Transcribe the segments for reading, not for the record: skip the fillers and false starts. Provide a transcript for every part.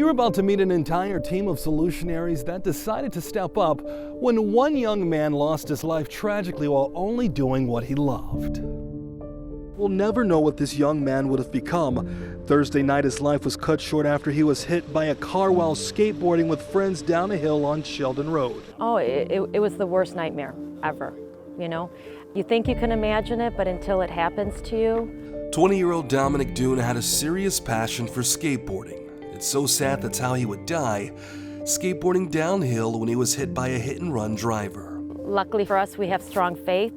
You're about to meet an entire team of Solutionaries that decided to step up when one young man lost his life tragically while only doing what he loved. We'll never know what this young man would have become. Thursday night, his life was cut short after he was hit by a car while skateboarding with friends down a hill on Sheldon Road. Oh, it was the worst nightmare ever, you know? You think you can imagine it, but until it happens to you. 20-year-old Dominic Duhn had a serious passion for skateboarding. It's so sad that's how he would die, skateboarding downhill when he was hit by a hit-and-run driver. Luckily for us, we have strong faith.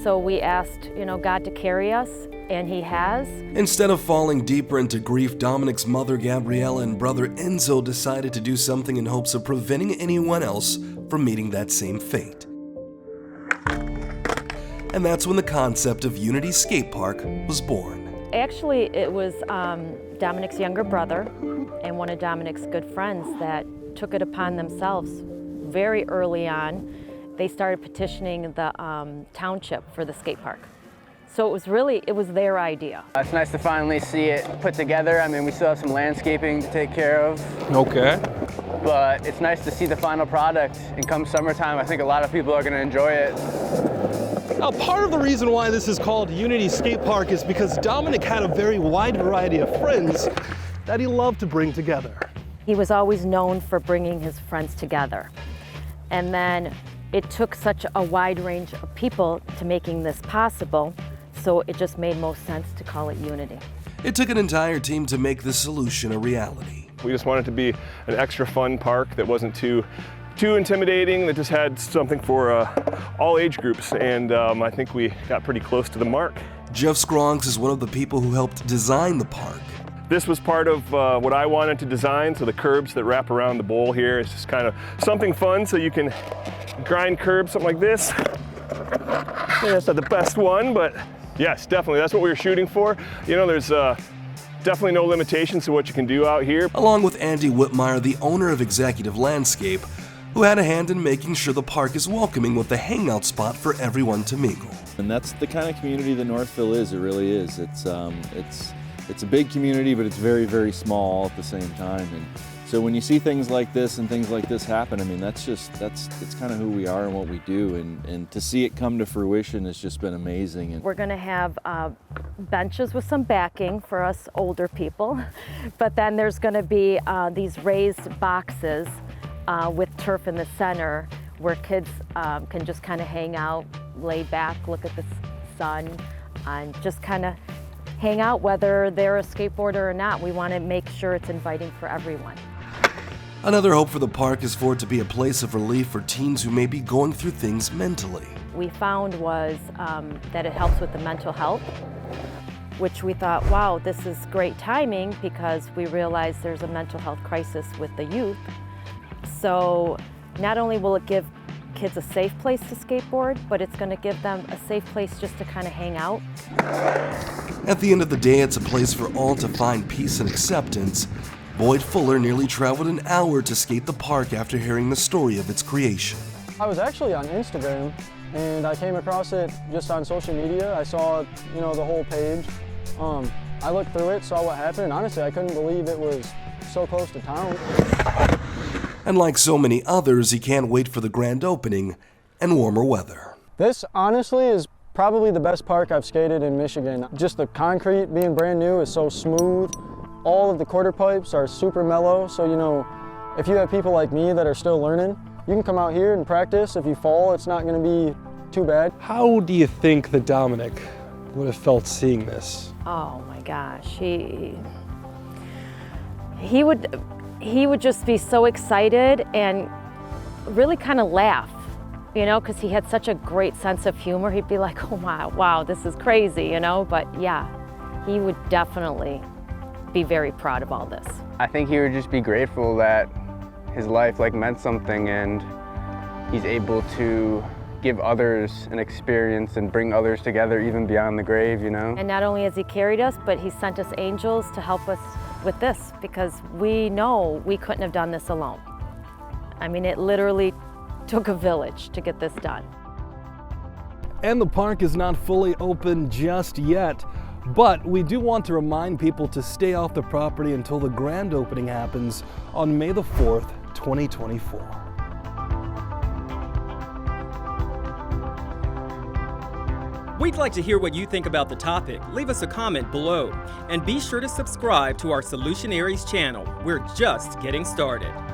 So we asked, God to carry us, and He has. Instead of falling deeper into grief, Dominic's mother, Gabriella, and brother, Enzo, decided to do something in hopes of preventing anyone else from meeting that same fate. And that's when the concept of Unity Skatepark was born. Actually, it was Dominic's younger brother and one of Dominic's good friends that took it upon themselves very early on. They started petitioning the township for the skate park. So it was their idea. It's nice to finally see it put together. I mean, we still have some landscaping to take care of. Okay. But it's nice to see the final product. And come summertime, I think a lot of people are going to enjoy it. Now, part of the reason why this is called Unity Skatepark is because Dominic had a very wide variety of friends that he loved to bring together. He was always known for bringing his friends together. And then it took such a wide range of people to making this possible, so it just made most sense to call it Unity. It took an entire team to make this solution a reality. We just wanted it to be an extra fun park that wasn't too intimidating, that just had something for all age groups, and I think we got pretty close to the mark. Jeff Scroggs is one of the people who helped design the park. This was part of what I wanted to design, so the curbs that wrap around the bowl here is just kind of something fun so you can grind curbs, something like this. Yeah, it's not the best one, but yes, definitely, that's what we were shooting for. There's definitely no limitations to what you can do out here. Along with Andy Whitmire, the owner of Executive Landscape, who had a hand in making sure the park is welcoming with a hangout spot for everyone to mingle. And that's the kind of community that Northville is, it really is. It's a big community, but it's very, very small at the same time. And so when you see things like this and things like this happen, I mean, it's kind of who we are and what we do. And to see it come to fruition has just been amazing. We're gonna have benches with some backing for us older people, but then there's gonna be these raised boxes with turf in the center where kids can just kind of hang out, lay back, look at the sun, and just kind of hang out whether they're a skateboarder or not. We want to make sure it's inviting for everyone. Another hope for the park is for it to be a place of relief for teens who may be going through things mentally. We found was that it helps with the mental health, which we thought, wow, this is great timing because we realize there's a mental health crisis with the youth. So not only will it give kids a safe place to skateboard, but it's going to give them a safe place just to kind of hang out. At the end of the day, it's a place for all to find peace and acceptance. Boyd Fuller nearly traveled an hour to skate the park after hearing the story of its creation. I was actually on Instagram, and I came across it just on social media. I saw, the whole page. I looked through it, saw what happened, and honestly, I couldn't believe it was so close to town. And like so many others, he can't wait for the grand opening and warmer weather. This, honestly, is probably the best park I've skated in Michigan. Just the concrete being brand new is so smooth. All of the quarter pipes are super mellow, so if you have people like me that are still learning, you can come out here and practice. If you fall, it's not going to be too bad. How do you think that Dominic would have felt seeing this? Oh my gosh, he would just be so excited and really kind of laugh, because he had such a great sense of humor. He'd be like, oh wow, this is crazy, but yeah, he would definitely be very proud of all this. I think he would just be grateful that his life meant something, and he's able to give others an experience and bring others together even beyond the grave, And not only has he carried us, but he sent us angels to help us with this, because we know we couldn't have done this alone. I mean, it literally took a village to get this done. And the park is not fully open just yet. But we do want to remind people to stay off the property until the grand opening happens on May the 4th, 2024. We'd like to hear what you think about the topic. Leave us a comment below. And be sure to subscribe to our Solutionaries channel. We're just getting started.